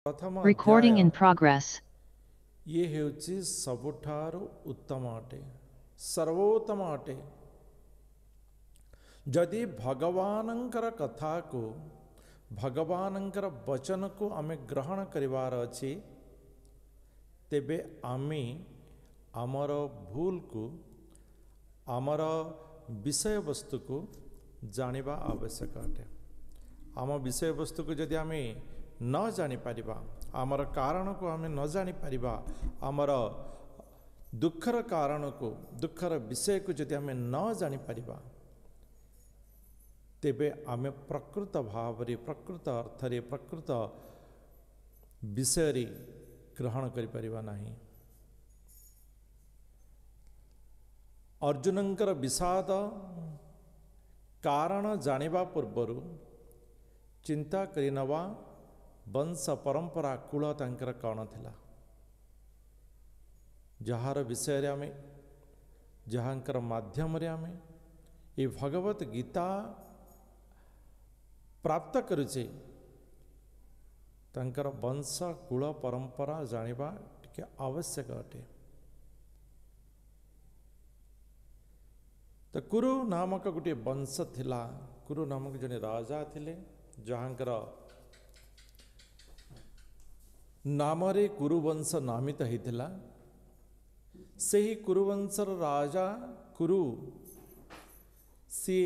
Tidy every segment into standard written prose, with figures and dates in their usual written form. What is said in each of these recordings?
प्रथम अध्याय Recording in progress. ये हेउची सबुठारु उत्तम अटे सर्वोत्तम अटे। जदि भगवानंकर कथा को भगवानंकर वचन को आमे ग्रहण करिवार अछि तेबे आमे आमर भूल को आमर विषय वस्तु को जानिबा आवश्यक अटे। आम विषय वस्तु को जदि आमे न जानी पारिबा आमर कारण को आमे न जानी पारिबा आमर दुखर कारण को दुखर विषय को जदि आमे न जानी पारिबा तेबे आमे प्रकृत भाव रे प्रकृत अर्थ रे प्रकृत विषय रे ग्रहण करि परिबा नाही। अर्जुनंकर विषाद कारण जानिबा पूर्वरु चिंता करिनवा वंश परंपरा कूल तांकर कौन थिला जहार विषय रे आमे जहांकर माध्यम रे आमे ये भगवत गीता प्राप्त करुचे तांकर वंश कूल परंपरा जानिबा टिके आवश्यक अटे। तो कुरु नामक गोटे वंश थिला कुरु नामक जने राजा थिले जहांकर नामरे कुरुवंश नामित होता से ही कुरुवंशर राजा कुरु सी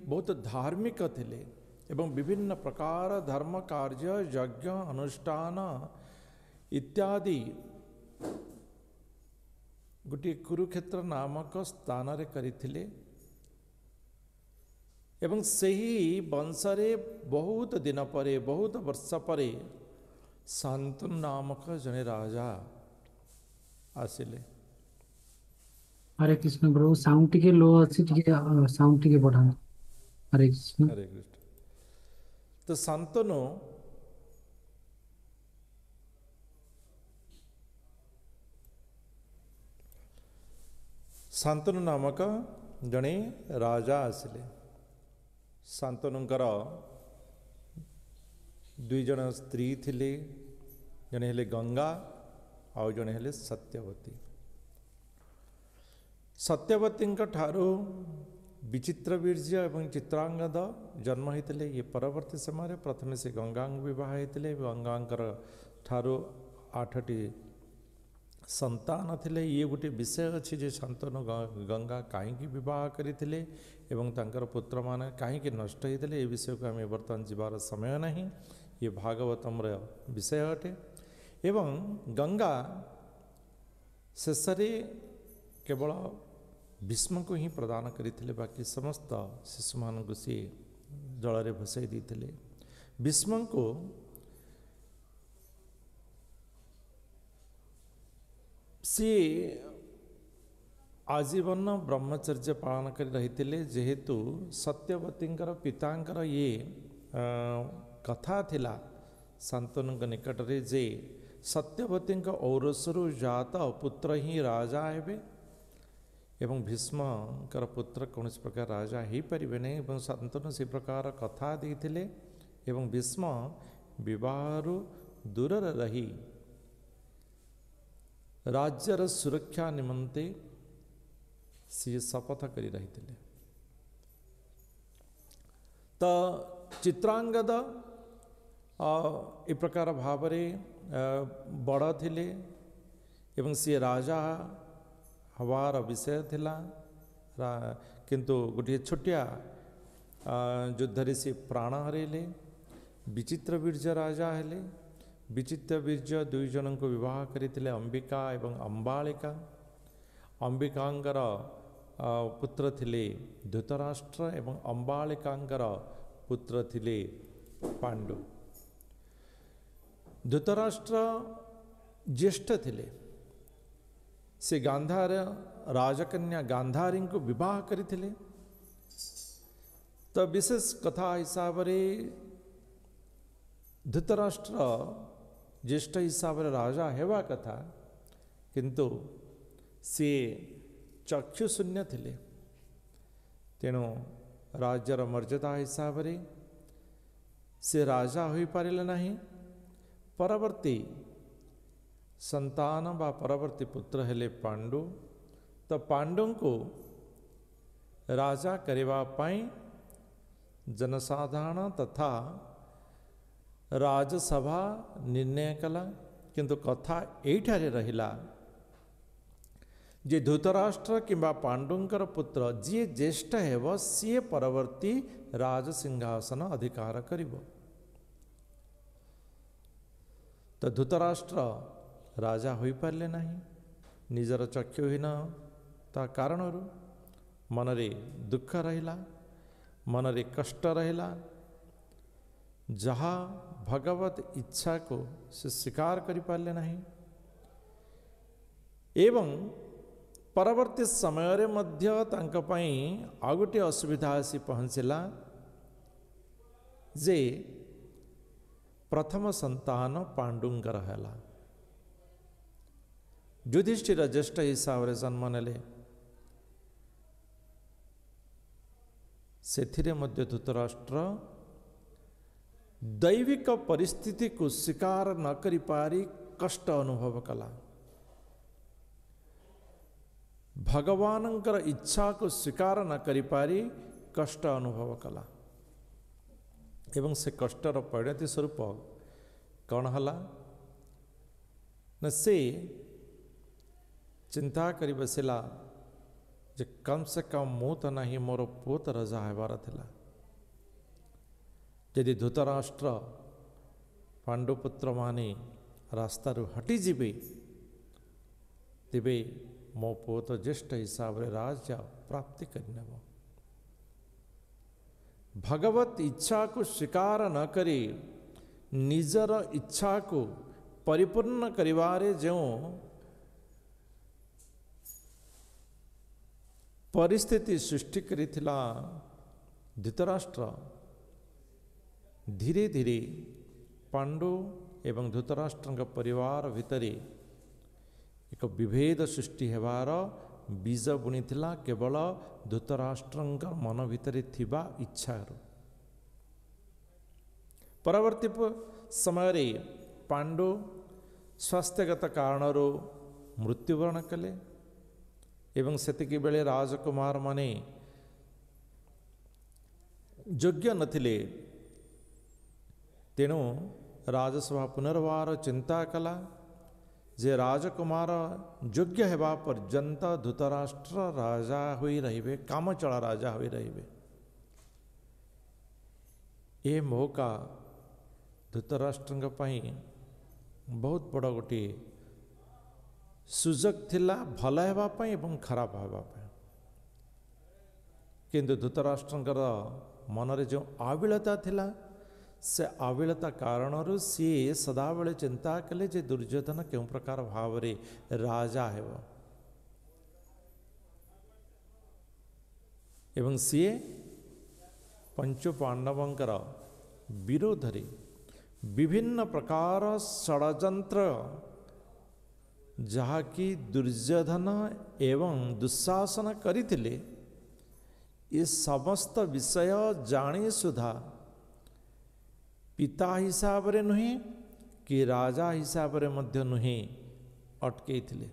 बहुत धार्मिक थिले एवं विभिन्न प्रकार धर्म कार्य यज्ञ अनुष्ठान इत्यादि गोटे कुरुक्षेत्र नामक स्थान रे करिथिले एवं सही वंशरे बहुत दिन परे बहुत वर्ष परे शांतनु नामक जने राजा आसिले। हरे कृष्ण ब्रो साउंड टिके लो अछि टिके साउंड टिके बढ़ान। हरे कृष्ण। हरे कृष्ण। तो शांतनु शांतनु नामक जने राजा आसिले। शांतनुंकर दुई जन स्त्री थिले जने हेले गंगा आउ जने हेले सत्यवती। सत्यवती ठारू विचित्र बीर्य एवं चित्रांगद जन्म होते ये परवर्ती समय प्रथम से गंगा विवाह होते गंगांकर ठारू 8टी संतान थिले। ये गोटे विषय अच्छी जे शांतनु गंगा कहीं विवाह करते एवं तांकर पुत्र मान कहीं नष्ट होते ये विषय को आम बर्तमान जीवार समय नहीं ये भागवतम विषय अटे। एवं गंगा शेषरे केवल भीष्म को ही प्रदान करते बाकी समस्त शिशु मान को सी जल भसई देते। भीष्म को सी आजीवन ब्रह्मचर्य पालन कर रही जेहेतु सत्यवती पितांकर ये कथा थिला शांतनु निकट रे जे सत्यवती औरसरु जात पुत्र ही राजा हेबे एवं भीष्मकर पुत्र कौन प्रकार राजा हो पारे नहीं एवं शांतनु से प्रकार कथा देते एवं भीष्म विवाह दूर रही राज्यर सुरक्षा निमंते सी शपथ करी रही थे। तो चित्रांगद ए प्रकार भाव बड़ थिले एवं सी राजा हवार विषय थिला किंतु गोटे छोटिया युद्ध से प्राण हरेले। विचित्र बीर्य राजा हेले। विचित्र बीर्य दुई जन को विवाह करते अंबिका एवं अंबालिका। अंबिकांकर पुत्र थिले धृतराष्ट्र एवं अंबालिकांकर पुत्र थिले पांडु। धृतराष्ट्र ज्येष्ठ थिले से गांधार राजकन्या गांधारी को विवाह करते। तो विशेष कथा हिसाब रे धृतराष्ट्र ज्येष्ठ हिसाब रे राजा हेवा कथा किंतु सी चक्षुशून्य थिले तेणु राज्यर मर्यादा हिसाब रे से राजा हो पारे नहीं। परवर्ती संतान बा परवर्ती पुत्र हेले पांडु। तो पांडु को राजा करवा पाई जनसाधारण तथा राजसभा निर्णय कला। किंतु कथा एठारे रहिला जे धृतराष्ट्र किंबा पांडुंकर पुत्र जी ज्येष्ठ हेब सी परवर्ती राज सिंहासन अधिकार करिबो। तो धृतराष्ट्र राजा होई पारले नाही। निजर चक्षुहीन ता कारणरू मनरे दुख रहिला, मनरे कष्ट रहिला। जहा भगवत इच्छा को से स्वीकार करि पारले नाही। एवं परवर्ती समय रे मध्य तांक पई आ गोटे असुविधा आसी पहुँचला जे प्रथम संतान पांडुंकर हैला। युधिष्ठिर ज्येष्ठ हिसाब रे जन्म नेले। सेथिरे मध्य धृतराष्ट्र दैविक परिस्थिति को स्वीकार न करि पारी कष्ट अनुभव कला। भगवानंकर इच्छा को स्वीकार न करि पारी कष्ट अनुभव कला। एवं से कष्टर परिणति स्वरूप कौन हला न से चिंता करि बसिला जे कम से कम मु तो नहीं मोर पुओ तो राजा हेबार थिला। यदि धृतराष्ट्र पांडुपुत्र माने रास्तारू हटी जीवे तेबे मो पुओ तो ज्येष्ठ हिसाब रे राजा प्राप्ति करनेब। भगवत इच्छा को स्वीकार न करी निजर इच्छा को परिपूर्ण करिवारे जो परिस्थिति सृष्टि करिथिला धृतराष्ट्र धीरे धीरे पांडु एवं धृतराष्ट्र परिवार भितरे एक विभेद सृष्टि हेबार बीज बुणीथिला केवल धृतराष्ट्र मन भितरे थिबा इच्छार। परवर्ती समय रे पांडु स्वास्थ्यगत कारणर मृत्युवरण कले एवं सेतिकी बेले राजकुमार माने योग्य नथिले। तेणु राजसभा पुनर्वार चिंता कला जे राजकुमार योग्य हेबा पर्यंत धृतराष्ट्र राजा होई रहिबे, कामचला राजा होई रहिबे। ए मौका धृतराष्ट्र पई बहुत बड़ गोटे सुजोग थिला भल हेबा पई एवं खराब हेबा पई। किंतु धृतराष्ट्रंकर मनरे जो आविलता थिला से आविलता कारणरू सी सदाबले चिंता कले जे दुर्योधन केउ प्रकार भाव रे राजा हेब एवं सी पंच पांडवंकर विरोधरे विभिन्न प्रकार षड्यंत्र जहाँकि दुर्योधन एवं दुशासन करथिले ये समस्त विषय जानी सुधा पिता हिसाब रे नुहे कि राजा हिसाब रे मध्य नुहे अटके थिले।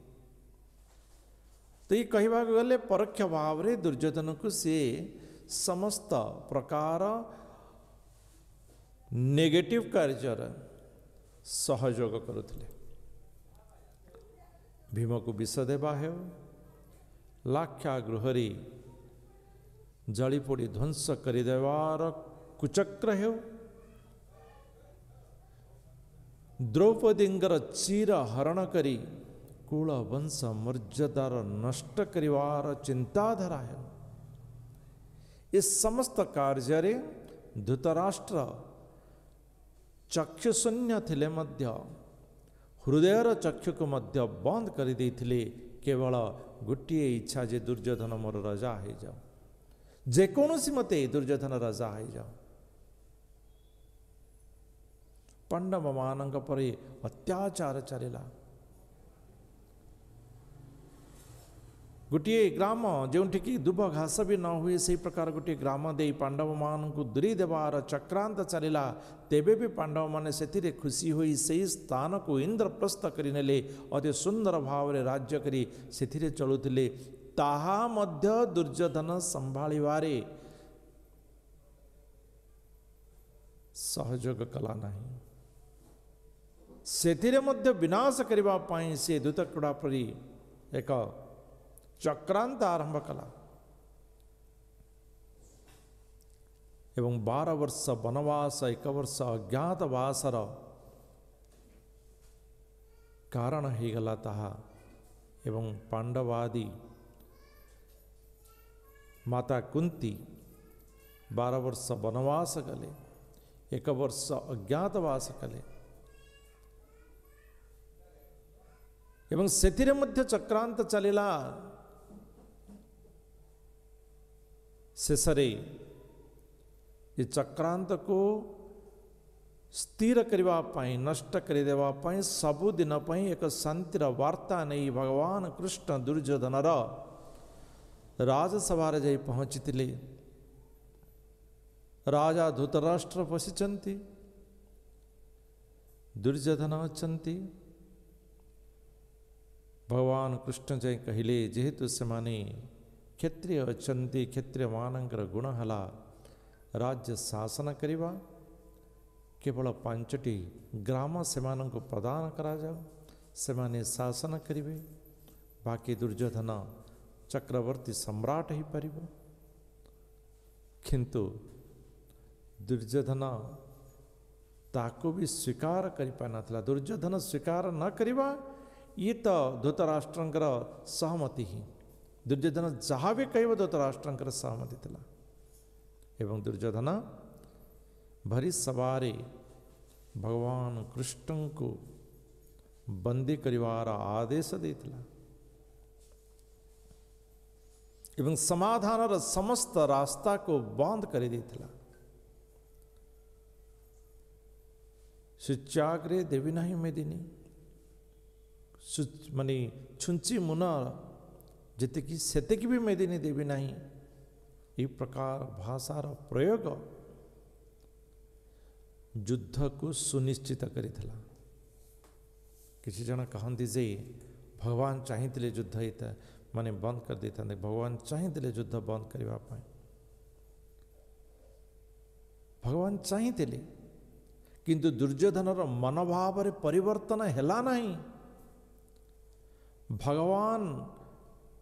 तो ये कहवा गले परोक्ष भाव रे दुर्योधन को से समस्त प्रकार नेगेटिव कार्य सहयोग करुथिले। भीम को विष देवा है, लाक्षा गृहरी जली पोड़ी ध्वंस करदेवार कुचक्र है, द्रौपदींगर चीर हरण करी कुल वंश मर्यादार नष्ट करिवार चिंताधारा है। इस समस्त कार्य रे धृतराष्ट्र चक्षुशून्य थिले मध्य हृदयर चक्षु को मध्य बंद कर देथिले। केवल गोटे इच्छा जे दुर्योधन मोर राजा हो जाओ, जेकोसी मते दुर्योधन राजा हो जाओ। पांडव मानक परे अत्याचार चलिला। गोटे ग्राम जोठिकी दुब घास भी न हुए से प्रकार गोटे ग्राम दे पांडव मानू दूरी देवार चक्रांत चलला तेबे भी पांडव माने से खुशी हुई से स्थान को इंद्रप्रस्थ करने अति सुंदर भाव में राज्य करी से चलुले ताहा मध्य दुर्योधन संभाळिबारे सहयोग कला नहीं से मध्य विनाश करने पाई से दूतकुड़ा परी एक चक्रांत आरंभ कला एवं 12 वर्ष वनवास 1 वर्ष अज्ञातवासर कारण हो गला ताहा एवं पांडवादि माता कुंती 12 वर्ष वनवास कले 1 वर्ष अज्ञातवास कले एवं सेतिरे मध्य चक्रांत चलिला शेषरे ये चक्रांत को स्थिर करने पाई नष्ट करदेवा पाई सबुदिन पाई एक शांतिर वार्ता नहीं भगवान कृष्ण दुर्योधनर राजसभार जाई पहुँची राजा धृतराष्ट्र बसिचंती दुर्योधन अछंती भगवान कृष्ण जाई कहले जेहेतु से माने क्षत्रिय अछंती क्षत्रिय मानकर गुण हला राज्य शासन करिबा केवल 5टी ग्राम सेमानंको प्रदान करा जाओ सेमाने शासन करिवे बाकी दुर्योधन चक्रवर्ती सम्राट ही परिबो किंतु दुर्योधन ताको भी स्वीकार करि पानथला दुर्योधन स्वीकार न करिबा ये तो धृतराष्ट्रंकर सहमति ही दुर्योधन जहाँ भी कह धृतराष्ट्रंकर सहमति थला एवं दुर्योधन भरी सवारे भगवान कृष्ण को बंदी करिवार आदेश देथिला एवं समाधान समस्त रास्ता को बंद कर देथिला शुच्याग्रे देवी नहीं मेदिनी माने छुंची मुना जितकी सेतकी भी मेदिनी देवी नहीं ये प्रकार भाषार प्रयोग युद्ध को सुनिश्चित करिथला किसी जन कहती जे भगवान चाहिए युद्ध होता माने बंद कर देता भगवान चाहिए युद्ध बंद करने भगवान चाहिए किंतु दुर्योधनर मनोभाव परिवर्तन हैला नहीं भगवान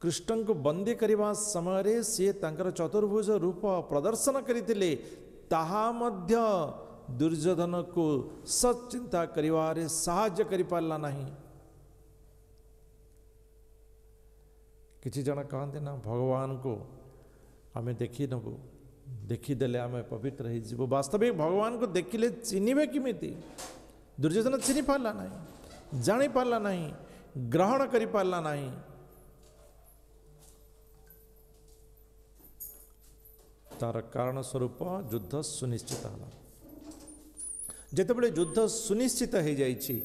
कृष्ण को बंदी करने समय सी तंकर चतुर्भुज रूप प्रदर्शन करते ताहा मध्य दुर्योधन को सचिंता करिवारे साहाय्य करि पारला नहीं किसी जन कहते ना भगवान को आमे देखी नबू देखीदेले आमे पवित्र हो जीव वास्तविक भगवान को देखिले चिन्हिबे किमिति दुर्योधन चिन्हि पारला नहीं जानी पारला नहीं ग्रहण करि पारला नहीं तार कारण स्वरूप युद्ध सुनिश्चित है जितेबले युद्ध सुनिश्चित हो जाइछि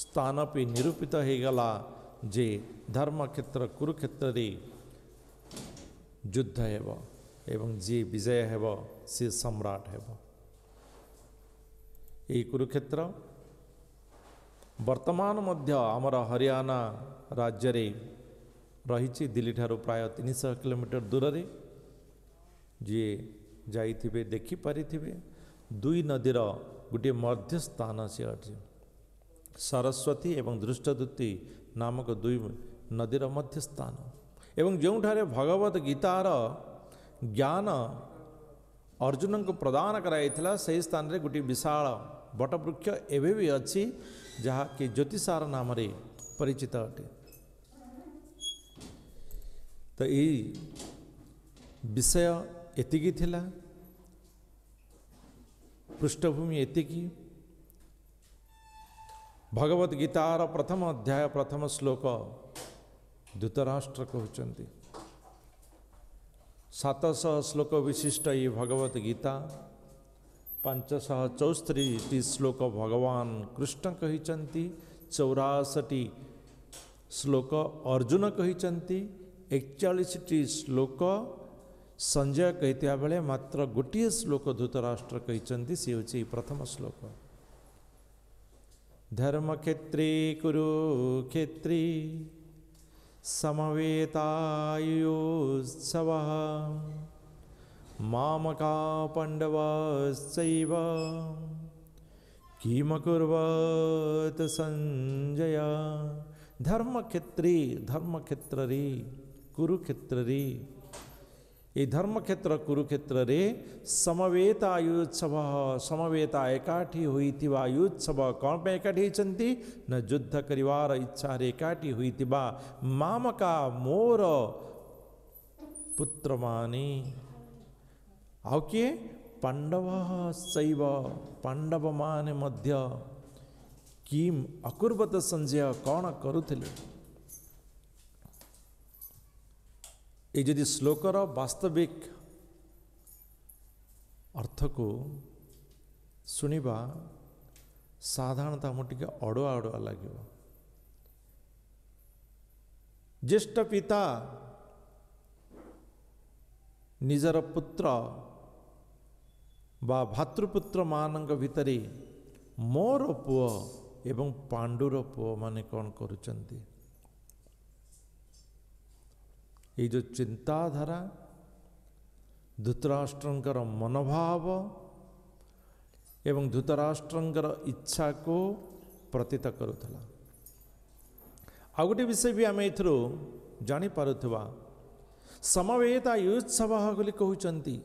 स्थान भी निरूपित हो गला जे धर्म क्षेत्र कुरुक्षेत्र रे युद्ध हेब एवं जी विजय हेब सी सम्राट हेब यही कुरुक्षेत्र वर्तमान मध्य आमर हरियाणा राज्य रे रही दिल्ली ठारू प्राय 300 किलोमीटर दूर रे जी जाइथिबे देखि पारिथिबे दुई नदीर गोटे मध्य स्थान से अच्छे सरस्वती एवं दृष्टदूती नामक दुई नदीर मध्य स्थान एवं जोठारे भगवत गीतार ज्ञान अर्जुन को प्रदान कराइथिला से स्थान रे गोटे विशाल बटवृक्ष एवं भी अच्छी जहाँ कि ज्योतिषार नाम रे परिचित अटे तो यही विषय एतिकी थिला पृष्ठभूमि एतिकी भगवत गीतार प्रथम अध्याय प्रथम श्लोक धृतराष्ट्र कहते 700 श्लोक विशिष्ट ये भगवत गीता 564 श्लोक भगवान कृष्ण कहते 84 श्लोक अर्जुन कहिचंती 41टी श्लोक संजय कहता बेले मात्र गोटे श्लोक धृतराष्ट्र कहिचंती से होची प्रथम श्लोक धर्मक्षेत्रे कुरुक्षेत्रे समवेतायुत्सवः मामका पाण्डवश्चैव किमकुर्वत संजय धर्मक्षेत्रे धर्मक्षेत्र रे कुरुक्षेत्र रे ये धर्मक्षेत्र कुरुक्षेत्र रे समवेत आयुत्सव समवेत एकाठी होइतिबा आयुत्सव कौन पे एकाठी होइचंती न युद्ध करिवार इच्छा रे एकाठी होइतिबा मामका मोर पुत्र माने आउ किए पांडव शैव पांडव माने मध्य किम अकुर्वत संजय कौन करुथिले ये यदि श्लोकर वास्तविक अर्थ को सुनिबा साधारणतः हमको टिके अड़ुआ अड़ुआ लगे ज्येष्ठ पिता निजर पुत्र बा भातृपुत्र मानक भितरे मोर पुओ एवं पांडुर पुओ माने कौन करुचंती ये जो चिंताधारा धृतराष्ट्रंकर मनोभाव एवं धृतराष्ट्रंकर इच्छा को प्रतीत करुथला आ गोटे विषय भी आम एथरो जानी पारुथवा समवेत आयुत्सव बोली कहउचंती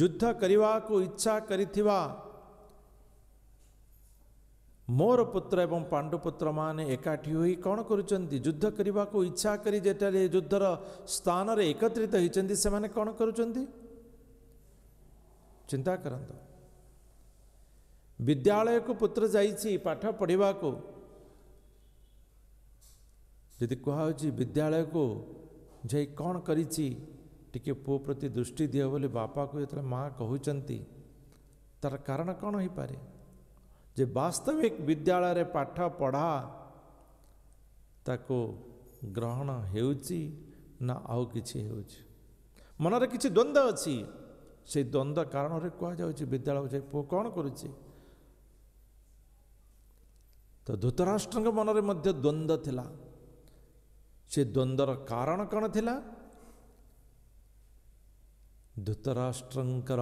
युद्ध करने को इच्छा करिथिबा मोर पुत्र एवं पांडुपुत्र माने एकाठी होई कौन करुचंती युद्ध करने को इच्छा करी जेटारे युद्धर स्थान रे एकत्रित होइचंती से माने कौन करुचंती चिंता करंत विद्यालय को पुत्र जाइछि पाठ पढ़िबा को यदि कहुछि विद्यालय को जाई कौन करिछि टिके पुओ प्रति दृष्टि दियो बोली बापा को जेतले माँ कहउचंती तार कारण कौन हो पारे जे वास्तविक विद्यालय रे पाठ पढ़ा ताको ग्रहण हेउची ना आउ किछि हेउची मन रे किछि द्वंद्व अछि से द्वंद्व कारण रे कह जाउची विद्यालय जे पुओ कौन करूची तो धृतराष्ट्र मन रे मध्य द्वंद्व थिला से द्वंद्वर कारण कौन थिला धृतराष्ट्रंकर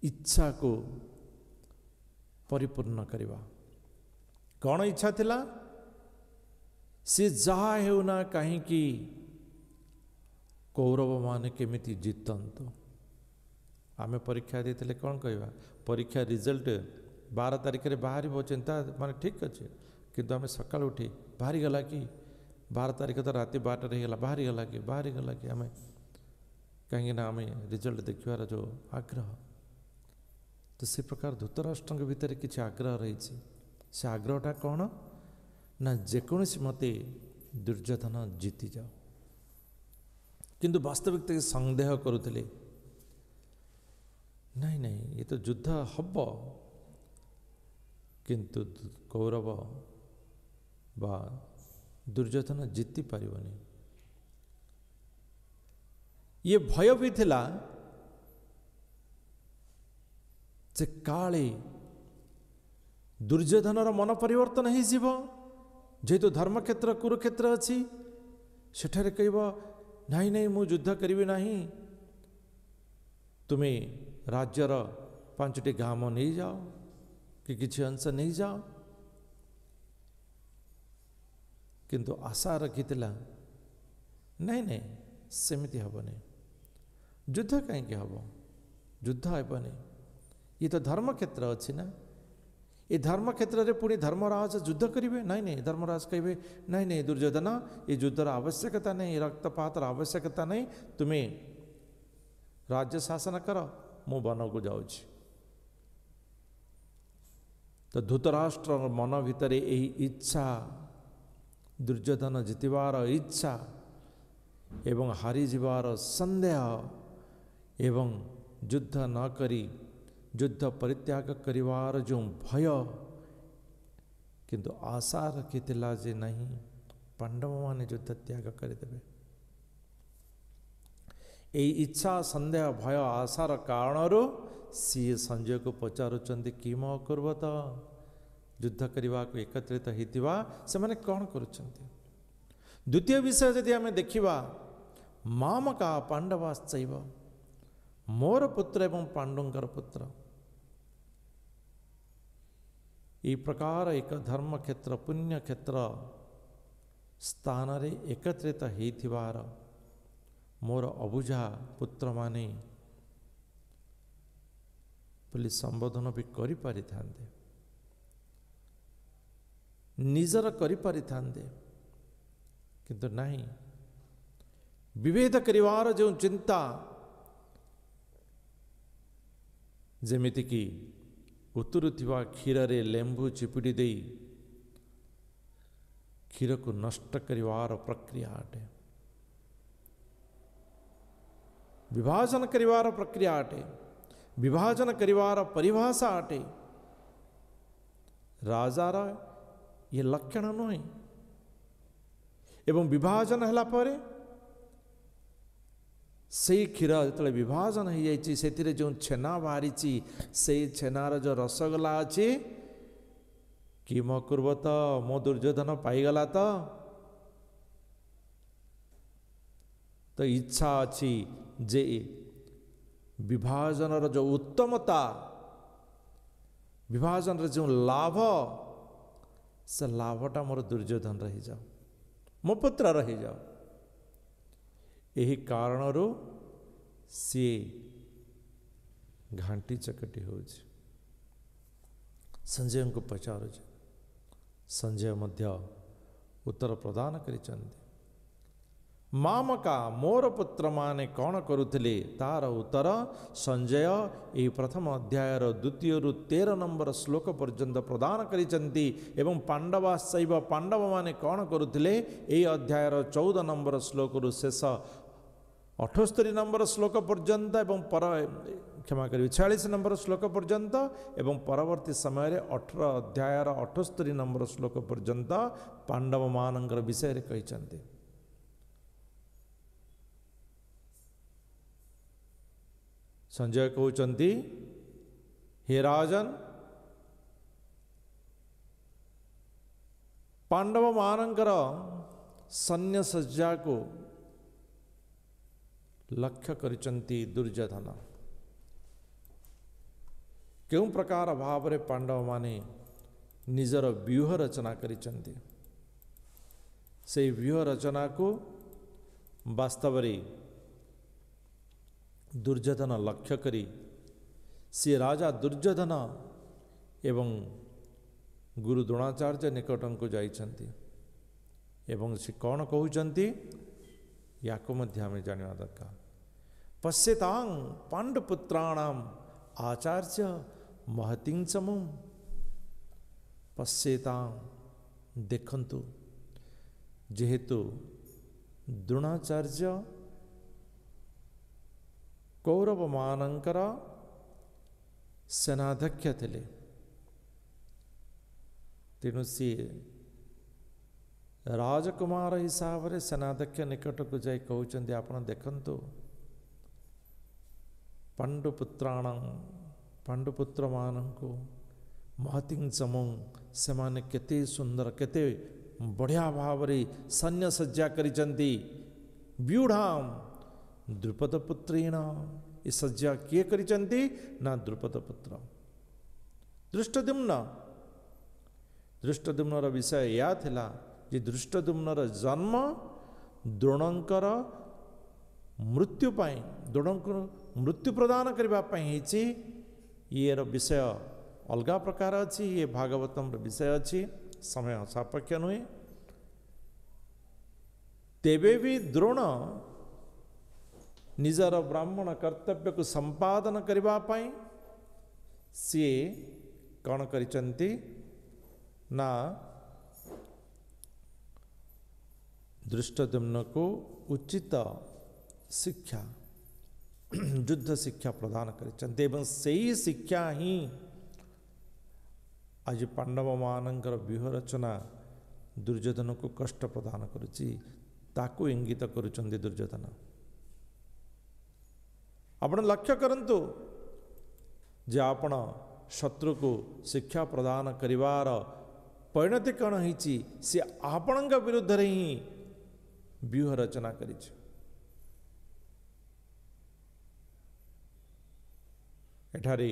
इच्छा को परिपूर्ण करवा कौन इच्छा थिला से जहा हेउना कहीं कौरव माने केमिति जीतंतो आमे परीक्षा देते कौन कहवा परीक्षा रिजल्ट 12 तारिख रे बाहरी चिंता माने ठीक अच्छे किंतु आमे सकाल उठी बाहरी गला कि 12 तारिख तो राति 12 रे गला बाहरी गला कि आमे कहीं ना आमे रिजल्ट देखिवार जो आग्रह तो से प्रकार धृतराष्ट्र भितर किसी आग्रह रही से आग्रहटा कौन ना जेकोसी मते दुर्योधन जीति जाओ किंतु वास्तविक संदेह करुले नहीं नहीं ये तो युद्ध हब किंतु कौरव बा दुर्योधन जीति पारिबनी ये भय भी थिला से काले दुर्योधनर मन परिवर्तन हो जेहेतु धर्मक्षेत्र कुरुक्षेत्र अच्छी सेठारे कहब नहीं नहीं मु युद्ध करी नहीं तुम्हें राज्यर 5टी गाम नहीं जाओ कि किसी अंश नहीं जाओ किंतु आशा रखी नहीं नहीं सेमिति हेनी युद्ध कहीं हम युद्ध हेनी ये तो धर्मक्षेत्र अच्छी ना ये धर्मक्षेत्र रे पुणी धर्मराज युद्ध करेंगे नहीं नहीं धर्मराज कहे नहीं नहीं दुर्योधन ये युद्धर आवश्यकता नहीं रक्तपातर आवश्यकता नहीं तुम्हें राज्य शासन कर मु वन को जाऊँगी तो धृतराष्ट्र मन भितर यही इच्छा दुर्योधन जीतबार इच्छा एवं हारी जीवार संदेह एवं युद्ध न करी युद्ध परित्याग करिवार जो भय किंतु आशा रखी जे नहीं पांडवମାନେ ଯୁଦ୍ଧ ତ୍ୟାଗ କରିଦେବେ। ଏହି ଇଚ୍ଛା ସନ୍ଦେହ ଭୟ ଆଶାର କାରଣରୁ ସିଏ ସଞ୍ଜୟକୁ ପଚାରୁଛନ୍ତି କି ମ ଅକୁର୍ବତ ଯୁଦ୍ଧ କରିବାକୁ ଏକତ୍ରିତ ହେଇଥିବା ସେମାନେ କ'ଣ କରୁଛନ୍ତି। ଦ୍ୱିତୀୟ ବିଷୟ ଯଦି ଆମେ ଦେଖିବା ମାମକା ପାଣ୍ଡବାଶ୍ଚୈବ ମୋର ପୁତ୍ର ଏବଂ ପାଣ୍ଡୁଙ୍କର ପୁତ୍ର ଏହି ପ୍ରକାର ଏକ ଧର୍ମକ୍ଷେତ୍ର ପୁଣ୍ୟକ୍ଷେତ୍ର ସ୍ଥାନରେ ଏକତ୍ରିତ ହେଇଥିବାର ମୋର ଅବୁଝା ପୁତ୍ରମାନେ ବୋଲି ସମ୍ବୋଧନ ବି କରିପାରିଥାନ୍ତେ, ନିଜର କରିପାରିଥାନ୍ତେ, କିନ୍ତୁ ନାହିଁ। ବିଭେଦ କରିବାର ଯେଉଁ ଚିନ୍ତା, ଯେମିତିକି ଉତୁରୁଥିବା କ୍ଷୀରରେ ଲେମ୍ବୁ ଚିପୁଡ଼ି ଦେଇ କ୍ଷୀରକୁ ନଷ୍ଟ କରିବାର ପ୍ରକ୍ରିୟା ଅଟେ, विभाजन करिवार प्रक्रिया अटे, विभाजन करिवार परिभाषा अटे। राजार ये लक्षण नुहे एवं विभाजन हला परे से क्षीर जो विभाजन हो जाइए से जो छेना बाहरी से छेनार जो रसगोला अच्छी कि मो कुर्बत मो दुर्योधन पाईगला तो इच्छा अच्छी जे विभाजन जो उत्तमता विभाजन जो लाभ से लाभटा मोर दुर्योधन रही जाओ मो पुत्र रही जाओ। यही कारण सी घाटी चकटी हो संजय को पचार संजय मध्य उत्तर प्रदान करिचंदी मामका मोर पुत्र माने कौन करुथिले तार उत्तर संजय यही प्रथम अध्याय द्वितीय रु 13 नंबर श्लोक पर्यंत प्रदान करिचंती एवं पांडवाश्चैव पांडव माने कौन करुथिले यही अध्याय 14 नंबर श्लोक रु शेष 78 नंबर श्लोक पर्यंत एवं क्षमा करी 46 नंबर श्लोक पर्यंत एवं परवर्ती समय 18 अध्याय 78 नंबर श्लोक पर्यंत पांडव मानंकर विषय रे कहिचंती। संजय कहते हे राजन पांडव मानंकर सैन्य सज्जा को लक्ष्य करिचंती दुर्योधन क्यों प्रकार भाव रे पांडव माने निजर व्यूह रचना करिचंती से व्यूह रचना को वास्तव रे दुर्योधन लक्ष्य करी सी राजा दुर्योधन एवं गुरु द्रोणाचार्य निकटन को जाइछंती एवं से कौन कहउचंती या को मध्य हमें जानिया दरकार। पश्यतां पांडुपुत्राणाम आचार्य महतिं समूह पश्यतां देखंतु जेहेतु द्रोणाचार्य कौरव मानंकर सेनाध्यक्ष थे तेणु सी राजकुमार हिसाब से सेनाध्यक्ष निकट को जाई कहउचंदी आपण देखंतु पांडुपुत्राण पांडुपुत्र मानंको महतिं समूह से माने केते सुंदर केते बढ़िया भाव रे सैन्य सज्जा करिचंती व्यूढ़ाम द्रुपद पुत्रेण ये सज्जा किए करिचंती ना द्रुपद पुत्र दृष्टद्युम्न विषय या थिला जे दृष्टद्युम्नर जन्म द्रोणंकर मृत्यु पाई द्रोणंकर मृत्यु प्रदान करबा पाई हेची ये विषय अलग प्रकार अच्छी ये भागवतम विषय अच्छी समय सापेक्ष नुहे तेबे भी द्रोण निजर ब्राह्मण कर्तव्य को संपादन करबा पाई सी कौन करिचंती ना दृष्टद्युम्न को उचित शिक्षा युद्ध शिक्षा प्रदान करिचंती एवं सही शिक्षा ही आज पांडव मानंकर व्यूह रचना दुर्योधन को कष्ट प्रदान करुच्ची ताकू इंगित करुचंदी दुर्योधन। आपण लक्ष्य करंतु जे आपण शत्रु को शिक्षा प्रदान करिवार परिणति कौन होईची से आपणक विरुद्ध रे ही व्यूह रचना करिछ। एठारे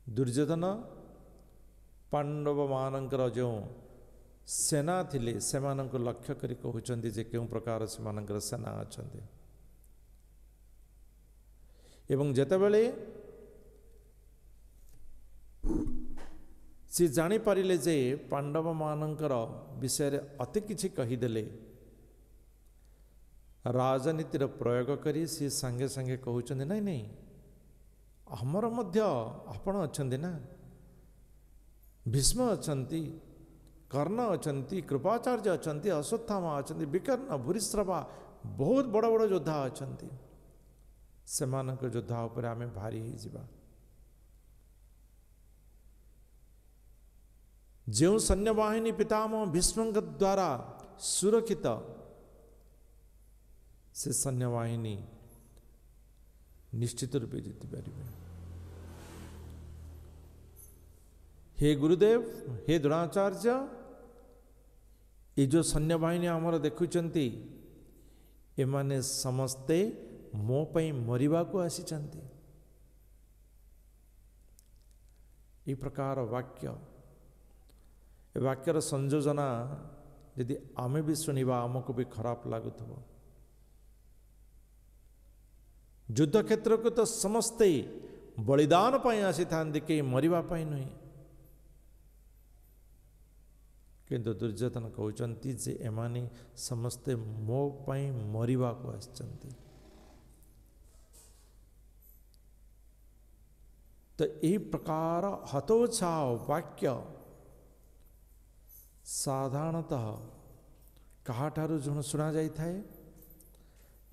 दुर्योधन पांडव मानकर जो सेना थिले सेमानंको लक्ष्य करी कहउचंदी जे केउ प्रकार सेमानकर सेना अछंती एवं जेतेबेले सी जानी पारिले जे पांडव मानकर विषय रे अति किछि कहिदेले राजनीतिर प्रयोग करी सी संगे संगे कहउचंदी नहीं नहीं हमर मध्य आपण अछंती ना भीष्म अछंती कर्ण अछंती कृपाचार्य अछंती अश्वत्थामा अछंती विकर्ण भूरिश्रवा बहुत बड़ बड़ योद्धा अछंती सेमानक योद्धा उपरे आमे भारी ही जिबा। जो सैन्य बाहिनी पितामह भीष्म द्वारा सुरक्षित से सैन्य बाहिनी निश्चित रूपे जीति पारिबे। हे गुरुदेव हे द्रोणाचार्य ये जो सैन्य बाहिनी आमर देखुचंती एमाने समस्ते मो पई मरिबा को आसीचंती। ई प्रकार वाक्य ए वाक्यर संयोजना यदि आमे भी सुनिबा आमको भी खराब लागुथबो। युद्ध क्षेत्र को तो समस्ते बलिदान पाई आसी थांती के मरिबा पाई नहीं किंतु दुर्योधन कहउचंती जे एमाने समस्ते मो पाई मरिबा को आछंती। तो यही प्रकार हतोत्साह वाक्य साधारणतः काहाठारु जण सुना जाई थाए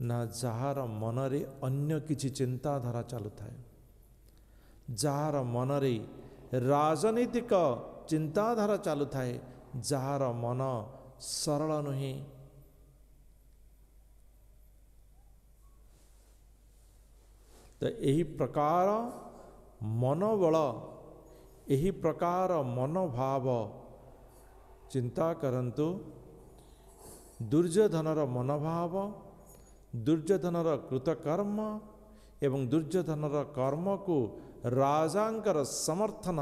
ना जार मनरे अन्य किछि चिंताधारा चालू थाए जार मनरे राजनीतिक चिंताधारा चालू थाए जार मन सरल नुहे तो यही प्रकार मनोबल यही प्रकार मनोभाव चिंता करंतु दुर्योधनर मनोभाव दुर्योधनर कृतकर्म एवं दुर्योधनर कर्म को राजांकर समर्थन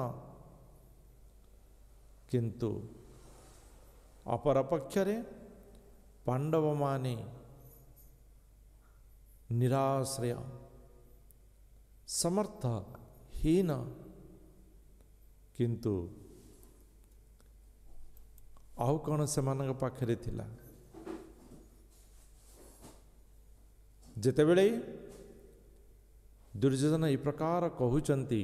किंतु अपर पक्षरे पांडव माने निराश्रय समर्थ हीन किंतु आउ कौन से मानक पाखरे थिला जेतेबेले दुर्योधन ई प्रकार कहउचंती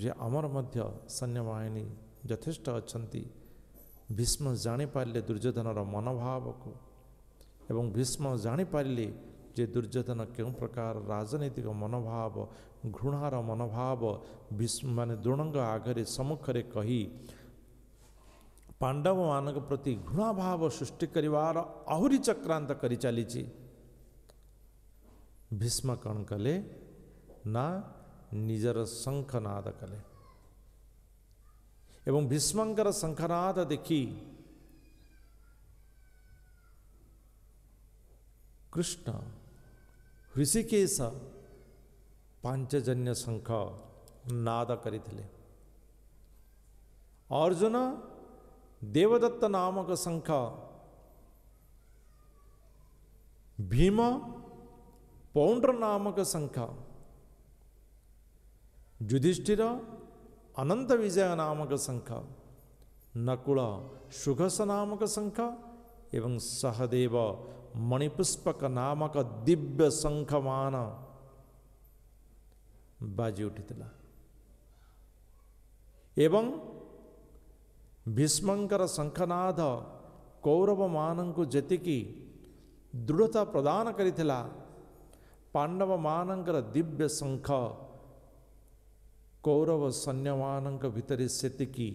जे अमर मध्य सैन्य बाहिनी यथेष्ट अछंती भीष्म जानी पारिले दुर्योधनर मनोभाव को एवं भीष्म जानी पारिले जे दुर्योधन केउ प्रकार राजनीतिक मनोभाव घृणार मनोभाव भीष्म माने द्रोणंग आगरे सम्मुखरे कही पांडव मानक प्रति घृणाभाव सृष्टि करिवार आहुरी चक्रांत करि चलीछि। भीष्म कण कले ना निजर शंखनाद कले एवं भीष्मंकर शंखनाद देखी कृष्ण ऋषिकेश पांचजन्य शंख नाद करिथिले अर्जुन देवदत्त नामक शंख भीम पौंड्र नामक शंख युधिष्ठिर अनंत विजय नामक शंख नकुल सुघस नामक शंख एवं सहदेव मणिपुष्पक नामक दिव्य शंखमान बाजी उठिथिला एवं भीष्मंकर शंखनाद कौरव मानंकु जतिकी दृढ़ता प्रदान करिथिला पांडव मानंकर दिव्य शंख कौरव सैन्य मानंक भितरे सेतिकी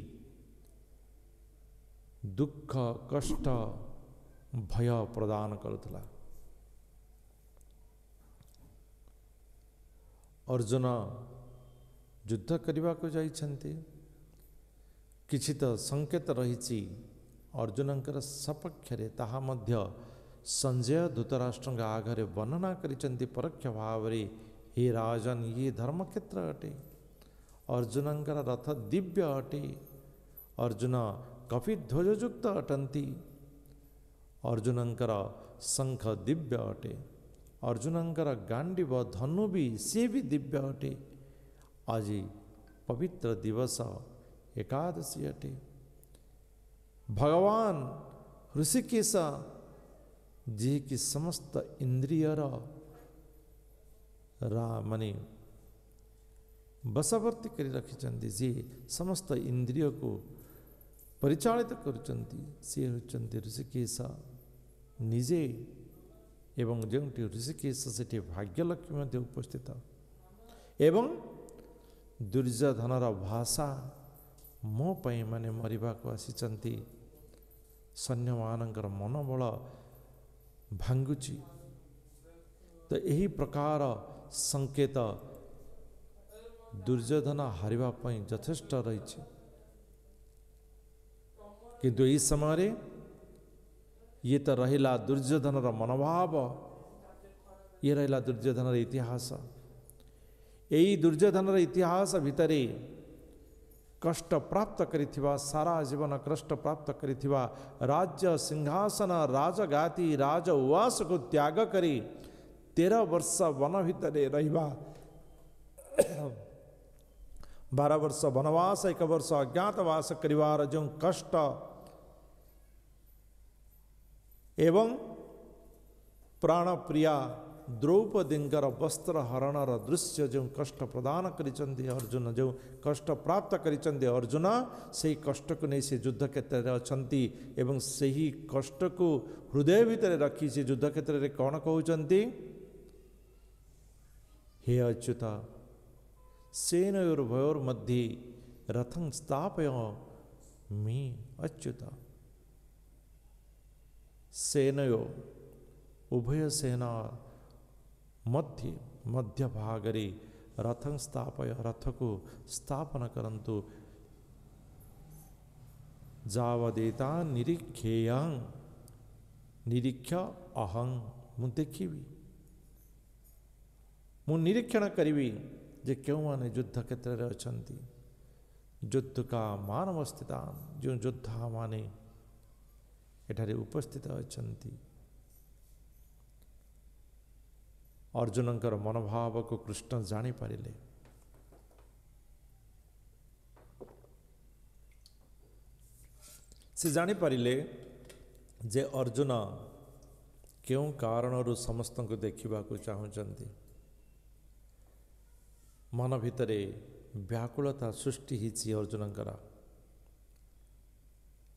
दुख कष्ट भय प्रदान करुला। अर्जुन युद्ध करने को जाइछन्ति, किछि तो संकेत रही अर्जुनंकर सपक्ष ताहा मध्य संजय धृतराष्ट्र आगे वर्णना करिसेंति परोक्ष भाव रे, हे राजन ये धर्मक्षेत्र अटे, अर्जुनंकर रथ दिव्य अटे, अर्जुन कपिध्वजयुक्त अटंती, अर्जुनंकर शंख दिव्य अटे, अर्जुनंकर गांडीव धनु भी सी भी दिव्य अटे। आज पवित्र दिवस एकादशी अटे। भगवान ऋषिकेश जी की समस्त इंद्रियर माने बसवर्ती कर रखिंट, जी समस्त इंद्रिय को परिचालित करुचंती, सी होचंती ऋषिकेश निजे। एवं जो ऋषिकेश से भाग्यलक्ष्मी उपस्थित, एवं दुर्योधनर भाषा मो पई माने मरिबा को आसीचंती, सैन्य मानकर मनोबल भांगुची। तो यही प्रकार संकेत दुर्योधन हारिबा पई यथेष्ट रही, किंतु इस समय ये तो रहिला दुर्योधनर मनोभाव, ये रहिला दुर्योधनर इतिहास। यही दुर्योधनर इतिहास भितरे कष्ट प्राप्त करिथिबा, सारा जीवन कष्ट प्राप्त करिथिबा, राज्य सिंहासन राजगाति राज उवास को त्याग करी 13 वर्ष वन भितरे रहिबा, 12 वर्ष वनवास 1 वर्ष अज्ञातवास करिवार जो कष्ट, एवं प्राण प्रिया द्रौपदींकर वस्त्र हरणर दृश्य जो कष्ट प्रदान करिचंदी अर्जुन, जो कष्ट प्राप्त करिचंदी अर्जुन, से कष्ट को नहीं से युद्ध क्षेत्र में अछंती, एवं सही कष्ट को हृदय भीतर रखी से युद्ध क्षेत्र में कौन कहउचंती, हे अच्युत सेनयोर्भयोर मध्ये रथं स्थापय मे अच्युत। सेनयो उभय सेना मध्य भागरे रथं स्थापय, रथ को स्थापन करंतु, जावदेता निरीक्षेयं निरीक्ष अहं, मु देखिबी, मु निरीक्षण करिबी जे क्यों माने युद्ध क्षेत्र रे अछंती, युद्ध का मान अवस्थिता, जो योद्धा माने एठारे उपस्थित अछंती। अर्जुनंकर मनोभाव को कृष्ण जानी पारिले। से जानी पारिले जे अर्जुन क्यों कारणरू समस्त को देखा चाहूँगी, मन भितरे व्याकुलता सृष्टि हिची अर्जुनंकर,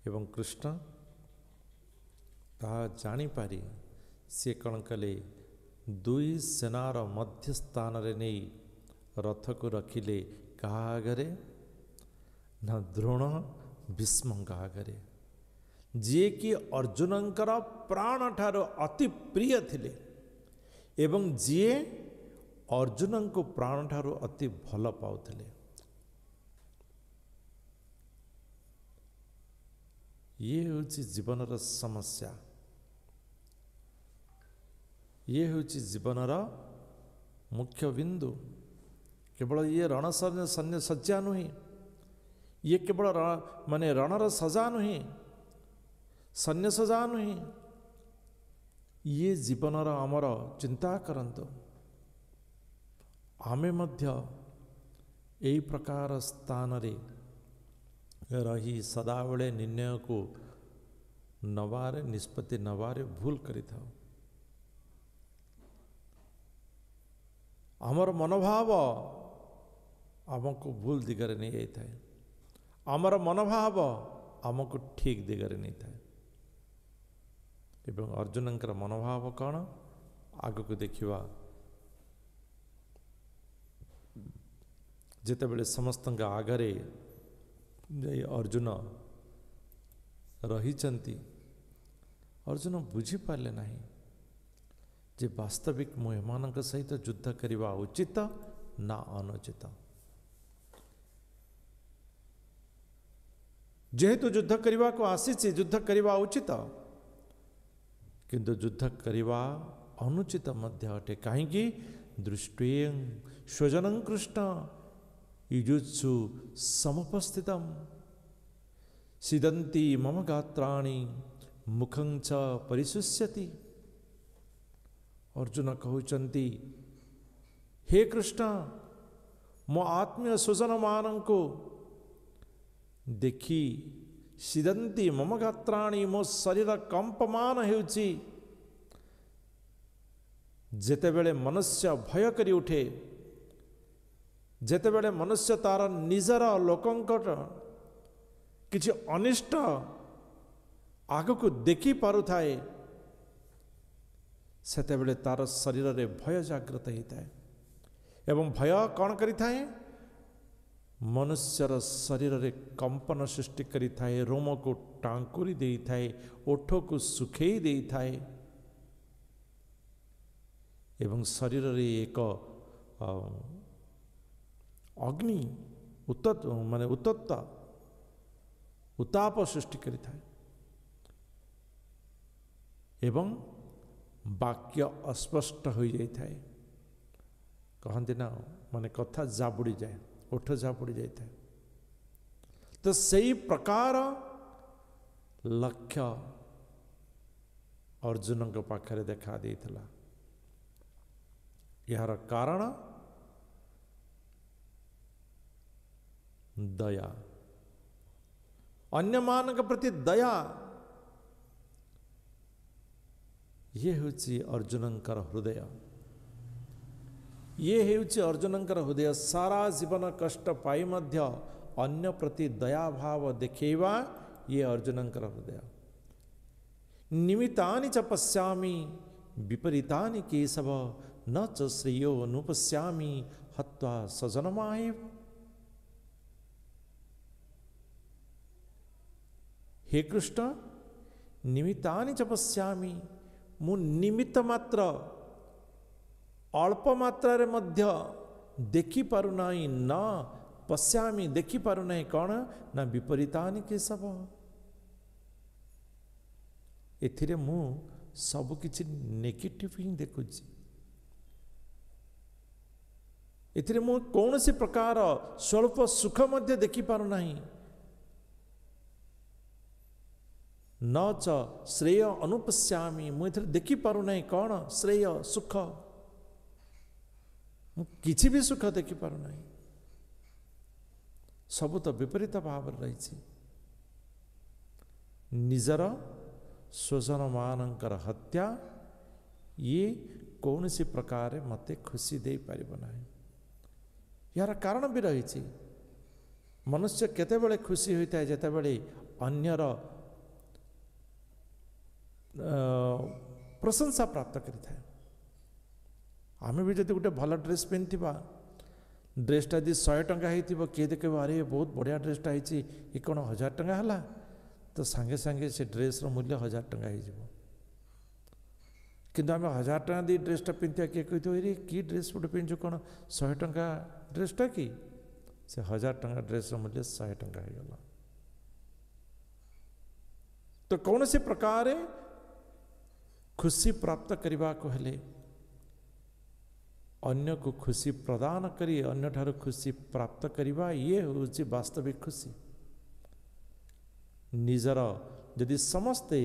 एवं कृष्ण ता जानी पारी से कण कले, दुई सेनार मध्य स्थान रे नहीं रथ को रखिले कहा आगरे, न द्रोण भीष्म आगरे, जी कि अर्जुनंकर प्राण ठारो अति प्रिय थिले, एवं जी अर्जुन को प्राण ठारो अति भल पाउथिले। ये होची जीवनर समस्या, ये होची जीवनर मुख्य बिंदु। केवल ये रण सैन्य सज्जा नुहे, ये केवल माने रणर सजा नुहे, सैन्य सजा नुहे, ये जीवनर आमर चिंता करंतु। आमे मध्य यही प्रकार स्थान रे रही सदाबले निर्णय को नवारे निष्पत्ति नवारे भूल करि था। आमर मनोभाव आमको भूल दिगरे नहीं जाता है, आमर मनोभाव आमको ठीक दिगरे नहीं था। एवं अर्जुनंकर मनोभाव कौन आग को देखा, जिते बड़े समस्त आगरे अर्जुन रहिचंती अर्जुन बुझिपारे ना जे वास्तविक मु एमानक सहित युद्ध करवा उचित ना अनुचित। जेहेतु युद्ध करने को आसी युद्ध करवा उचित किंतु युद्ध करवा अनुचित मध्य अटे कहीं दृष्टिं स्वजनं कृष्ण युजुत्सु समुपस्थित सिदंती मम गात्राणि मुखं च परिशुष्यति। अर्जुन कहउचंती हे कृष्ण मो आत्मीय स्वजन मान को देखी सिदंती मम गात्राणि मो शरीर कंपमान हेउची जेतेबेले मनुष्य भय करी उठे जेतेबेले मनुष्य तार निजर लोकंकर किछि अनिष्ट आगको देखी पारु थाए सेतेबेले तार शरीर रे भय जागृत होता है एवं भय कौन करी थाए मनुष्यर शरीर रे कंपन सृष्टि करी थाए रोम को टांकुरी देई थाए ओठ को सुखेई देई थाए एवं शरीर रे एक अग्नि उत्तत माने उत्तत्ता उताप सृष्टि करी थाए एवं वाक्य अस्पष्ट हो जाए थाए कहते ना माने कथा जाबुड़ी जाए ओठ जाबुड़ी जाए तो सही प्रकार लक्ष्य अर्जुन के पाखरे देखा देइथला। यार कारण दया अन्य मान के प्रति दया ये होची अर्जुनंकर हृदय ये हेउची अर्जुनंकर हृदय सारा जीवन कष्ट पाई मध्य अन्य प्रति दया भाव देखैवा ये अर्जुनंकर हृदय। निमित्तानि च पश्यामि विपरीतानि केशव न च श्रेयो अनुपश्यामि हत्वा सजनमाएव। हे कृष्ण निमित्तानि च पश्यामि मु निमित्त मात्र अल्प मात्रा रे मध्य देखि पारु नाही न पश्यामि देखि पारु नाही कौन ना विपरीतानि केशव एथिरे मु सब किछि नेगेटिव ही देखुछि एथिरे मु कौन सी प्रकार स्वल्प सुख मध्य देखि पारु नाही न च श्रेय अनुपश्यामि मु एथिरे देखि पारु नाही कौन श्रेय सुख किछि भी सुख देखि पारु नाही सब तो विपरीत भाव रही निजर स्वजन मानकर हत्या ये कौन सी प्रकार मते खुशी दे पारिब नाही। यार कारण भी रही मनुष्य केतेबेले खुशी होता है जेतेबेले अन्यर प्रशंसा प्राप्त करिथा। आमे भी जदि गोटे भल ड्रेस पिंधिबा ड्रेसटा यदि 100 टंका होइतिबो किए देखबो अरे बहुत बढ़िया ड्रेसटा होइछि ये कौन 1000 टंका हला तो सांगे सांगे से ड्रेस रो मूल्य 1000 टंका हो किंतु आम 1000 टंका दी ड्रेसटा पिंधिया किए कही अरे कि ड्रेस गोटे पिंधु कौन 100 टंका ड्रेसटा कि से 1000 टंका ड्रेस रो मूल्य 100 टंका हो गला। तो कौन से प्रकार खुशी प्राप्त करने को हेले अन्य को खुशी प्रदान करी अन्य ठार खुशी प्राप्त करवा ये हूँ वास्तविक खुशी। निजर यदि समस्ते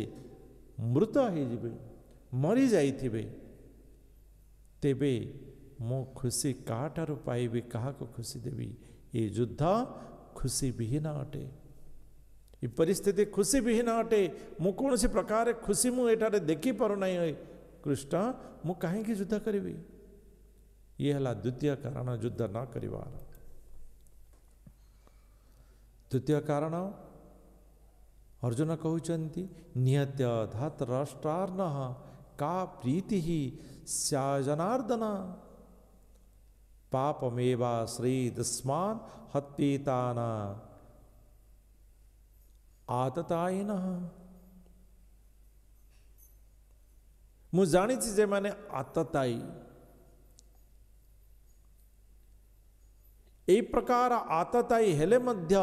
मृत हो मरी जाइथिबे तेबे मो खुशी का ठारू पाइबी क्या खुशी देवी ये युद्ध खुशी विहीन अटे ये परिस्थिति खुशी विहीन अटे मु कौन सी प्रकार खुशी मु एठारे देखि पारु नाही कृष्ण मु कहीं युद्ध करी ये हला द्वितीय कारण युद्ध न करिवार। द्वितीय कारण अर्जुन कहउचंती निहत्य धातराष्ट्रार्न का प्रीति ही स्याजनार्दन पापमेवा श्रीदस्मान् हत्पेताना आततायिनः मु जानिछि जे माने आततायी एई प्रकार आततायी हेले मध्य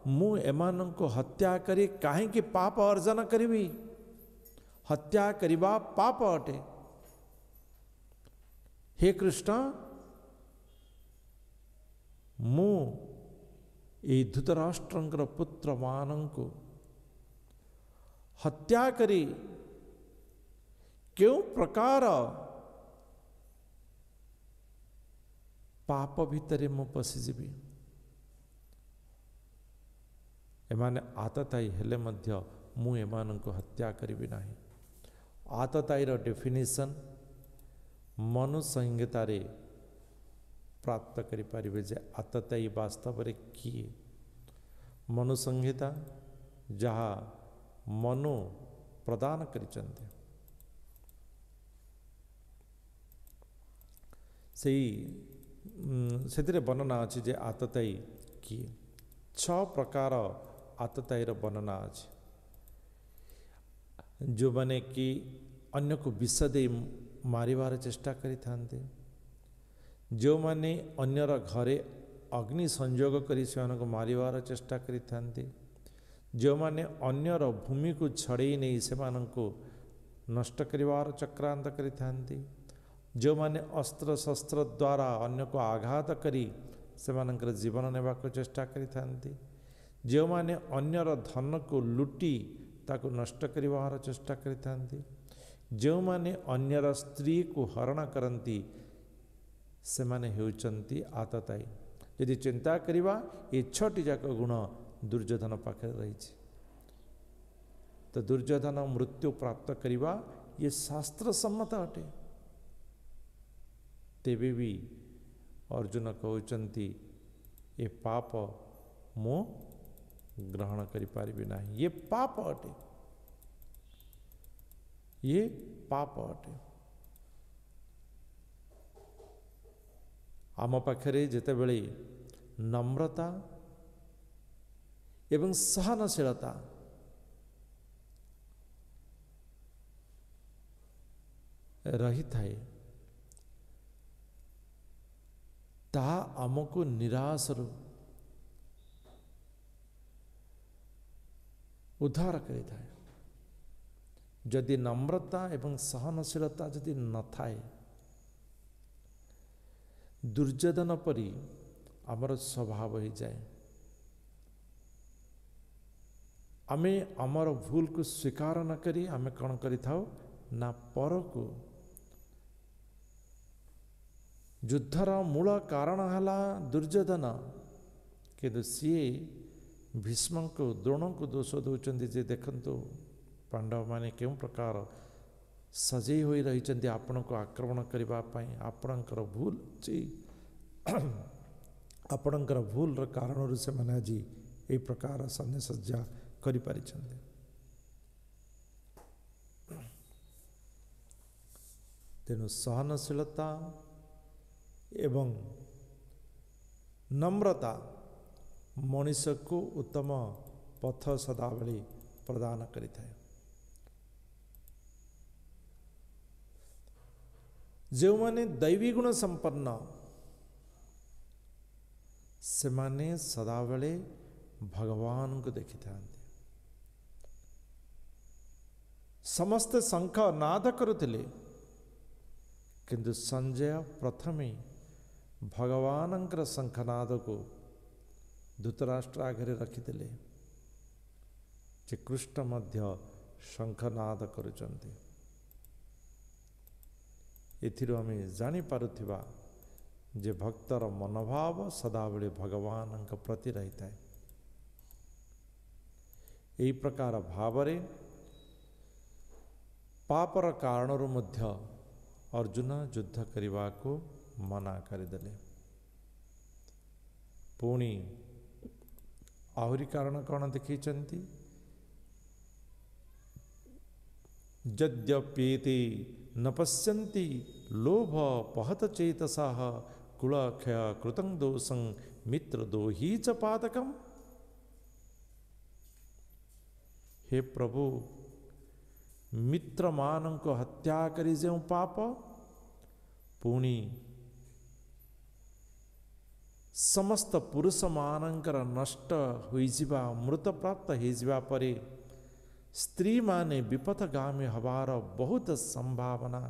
मु एमानंको हत्या करी काहेकि पाप अर्जन करिबी हत्या करिबा पाप अटे हे कृष्ण मु ए धृतराष्ट्रंकर पुत्र मानंको हत्या करी क्यों प्रकार पाप भितरे मु पशिजीवी एमाने आततायी हेले मध्य मु एमानंको हत्या करिबी नाही आततायीर डेफिनेशन मनु संहिता रे प्राप्त करि परिबे जे आततायी वास्तव रे किए मनु संहिता जहा मनु प्रदान करिचंते से वर्णना अच्छी जे आततायी किए 6 प्रकार आततायीर वर्णना अच्छी जो माने कि अन्य को विष दे मारिबार चेष्टा करि थांते जो माने अन्यर घरे अग्नि संयोग करी से मारिबार चेष्टा करि थांते जो माने अन्यर भूमि को छड़ेई नहीं से मानको नष्ट करिवार चक्रांत करि थांते जो माने अस्त्र शस्त्र द्वारा अन्य को आघात करी से मानकर जीवन नेबा को चेष्टा करि थांते जो माने अन्यर धन को लुटी ताको नष्ट करिवार चेष्टा करि थांते जो माने अन्यर स्त्री को हरण करती से माने हेउचंती आततायी यदि चिंता करिवा ये 6टी जाक गुण दुर्योधन पाखे रही तो दुर्योधन मृत्यु प्राप्त करिवा ये शास्त्र सम्मत अटे तेबे भी अर्जुन कहउचंती ये पाप मो ग्रहण करि पारिबि नाही ये पाप अटे ये पाप अटे आम पाखरे जेतेबेले नम्रता एवं सहनशीलता रही थाए ताहा आमको निराश रु उद्धार करि थाए जदि नम्रता एवं सहनशीलता जदि न थाए दुर्योधन परी आमर स्वभाव हो जाए आमे आमर भूल को स्वीकार न करी आमे कौन करि थाउ ना पर को युद्धर मूल कारण हला दुर्योधन किंतु सी भीष्म को द्रोण को दोष दौरान जे देखंतु पांडव माने क्यों प्रकार सजई होई रही आपण को आक्रमण करने आपणकर भूल आपणकर भूल कारण से मैंने आज ये प्रकार सन्निसज्जा कर तेणु सहनशीलता एवं नम्रता मनीष को उत्तम पथ सदाबली प्रदान करिଥାଏ जो माने दैवी गुण संपन्न से माने सदाबले भगवान को देखि थांते समस्त शंख नाद करुथिले किंतु संजय प्रथमे भगवानंकर शंखनाद को धृतराष्ट्र आगे रखिथिले जे कृष्ण मध्य शंखनाद करुचंती एथिरो आमे जानि पारुथिबा जे भक्तर मनोभाव सदाबले भगवान प्रति रही था यही प्रकार भावरे पापर कारणरू मध्य अर्जुन युद्ध करने को मना करदेले पुणी आहरी कारण कौन देखी यद्यप्येते न पश्यन्ति लोभ पहत चेतसा कुलक्षय कृतं दोषं मित्रदोही च पातकम् हे प्रभु मित्र मान को हत्या करी जो पाप पुणी समस्त पुरुष मानकर नष्ट होइजिबा मृत प्राप्त होइजिबा परे स्त्री माने विपथगामी हबार बहुत संभावना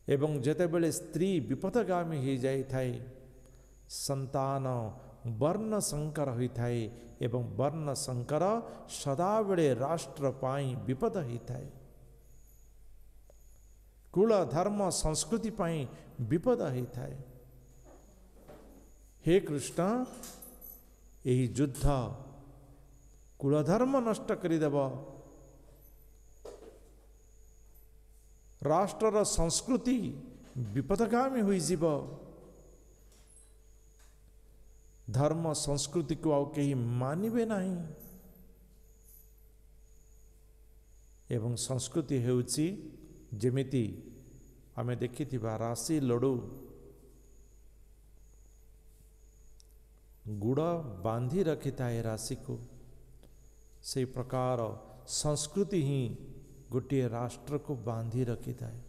एवं जेतेबेले स्त्री विपथगामी हो जाई थाए संतान वर्ण संकर होइथाए एवं वर्ण संकर सदाबेले राष्ट्र पाई विपद होइथाए कुल धर्म संस्कृति पाई विपद होइथाए। हे कृष्ण यही युद्ध कुलधर्म नष्ट करिदेव राष्ट्रर संस्कृति विपथगामी होइजिब धर्म संस्कृति को आउ कहीं मानिबे नहीं एवं संस्कृति हेउची जेमिति आमे देखिथिबा राशि लडू गुड़ बांधी रखी थाए राशि को से प्रकार संस्कृति ही गोटे राष्ट्र को बांधी रखी थाए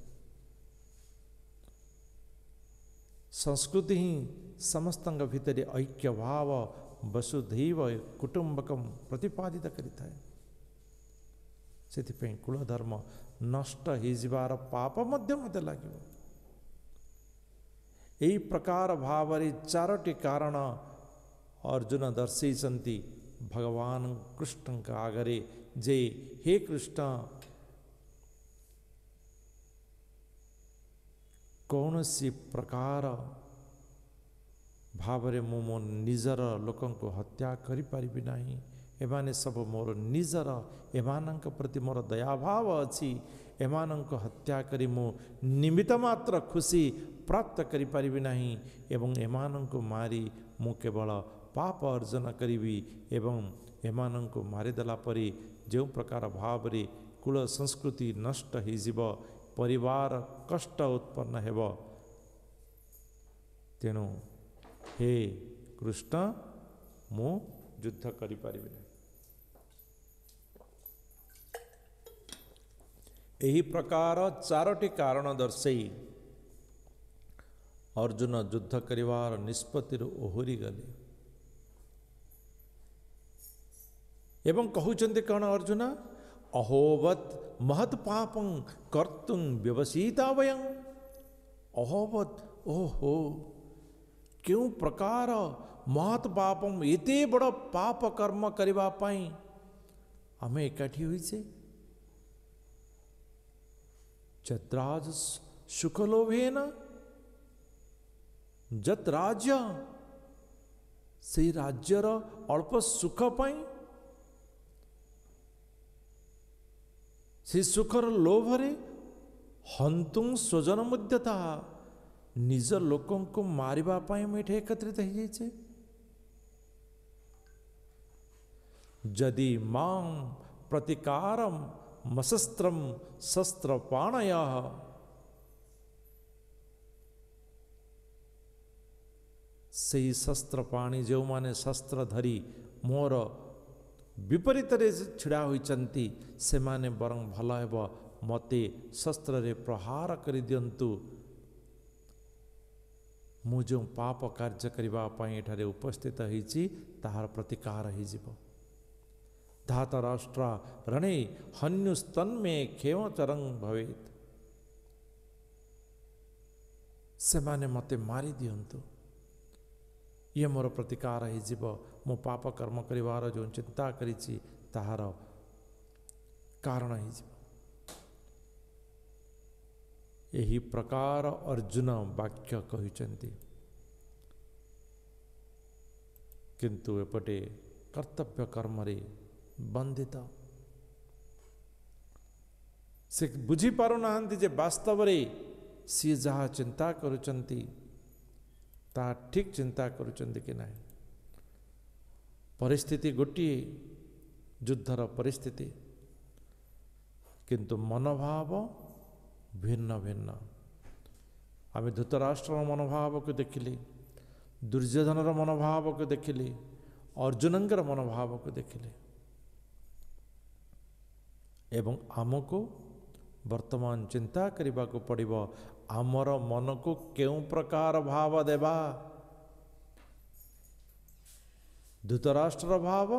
संस्कृति ही समस्त भितर ऐक्य भाव वसुधैव कुटुंबकम प्रतिपादित करिथाए से कुलधर्म नष्ट हो पाप मध्य मते लगे यही प्रकार भाव चारोटी कारण अर्जुन दर्शयिसन्ति भगवान कृष्ण का आगरे जे हे कृष्ण कौन सी प्रकार भावरे मो मो निजर लोकं को हत्या करि परिबि नाही एमाने सब मोर निजर एमानंक प्रति मोर दया भाव अछि एमानंक हत्या करी मो निमित्त मात्र खुशी प्राप्त करि परिबि नाही एवं एमानंक मारी मु केवल पाप अर्जन करी एवं एमानंक मारिदेला परी जो प्रकार भाव रे कुल संस्कृति नष्ट होइजिब परिवार कष्ट उत्पन्न हेब तेणु हे कृष्ण मु युद्ध करि परिबि नहीं एही प्रकार चारोटी कारण दर्शई अर्जुन युद्ध करिवार निष्पत्ति ओहरी गले एवं कहउचंते कौन अर्जुन अहोवत महत् पापं कर्तुं व्यवसीता वयं अहोवत ओहो क्यों प्रकार महत् पापम एते बड़ पाप कर्म करिबा पई आमे एकाठी होइसे चत्राज सुखलोभेन जत राज्य से राज्यर अल्प सुख पाई से सुखर लोभरे हंतुं स्वजन मुद्यता निज लोकों को मारिबा पाई मेठे एकत्रित हो जाइए जदि मां प्रतिकारम मशस्त्रम शस्त्र पाणय से शस्त्र पाणी जो माने शस्त्र धरी मोर विपरीत छिड़ा होइचंती से माने बरं भल हेब मते शस्त्र रे प्रहार करि दियंतु मु जो पाप कार्य करिबा पई एठारे उपस्थित होइछि ताहार प्रतिकार होइजिबो धात राष्ट्र रणे हन्युस्तन में खेवचरंग भवेत से माने मते मारी दियंतु ये मोर प्रतिकार होइजिबो मो पाप कर्म करिवार जो चिंता करिछि ताहार कारण होइजिबो यही प्रकार अर्जुन वाक्य कहिचंती किंतु एपटे कर्तव्य कर्म रे बंधित से बुझी पारु नाहंती जे वास्तव रे सी जहा चिंता करुचंती ता ठीक चिंता करुचंती कि नहीं परिस्थिति गोटिए युद्धर परिस्थिति किंतु मनोभाव भिन्न भिन्न आम धृतराष्ट्र मनोभाव को देखिली दुर्योधनर मनोभाव को देखिली अर्जुनंकर मनोभाव को देखिली एवं आमको वर्तमान चिंता करने को पड़िबो आमर मन को केउ प्रकार भाव देबा। धृतराष्ट्र भाव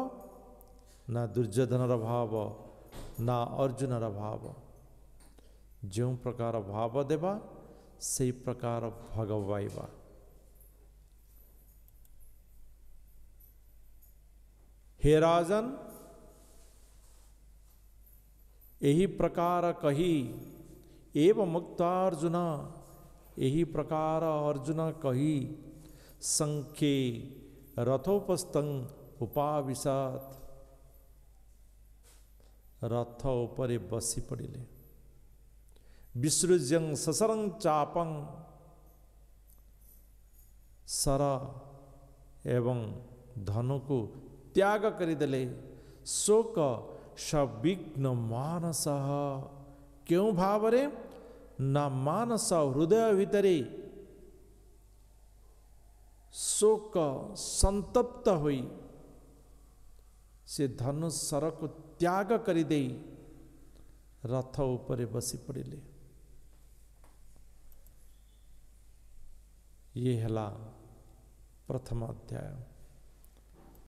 ना दुर्योधनर भाव ना अर्जुनर भाव, जो प्रकार भाव देबा से प्रकार भगवाइबा। हे राजन, यही प्रकार कही एवं मुक्तार्जुन, यही प्रकार अर्जुन कही संख्ये रथोपस्थं उपाविशत, रथ उपरे बसी पड़िले। विसृज्यं ससरं चापं, सर एवं धनु को त्याग करिदेले। शोक सविघ्न मानस, क्यों भावरे ना मानस हृदय भितरे शोक संतप्त हुई से धनुष सर को त्याग करिदे रथ उपरे बसी पड़िले। ये हला प्रथम अध्याय।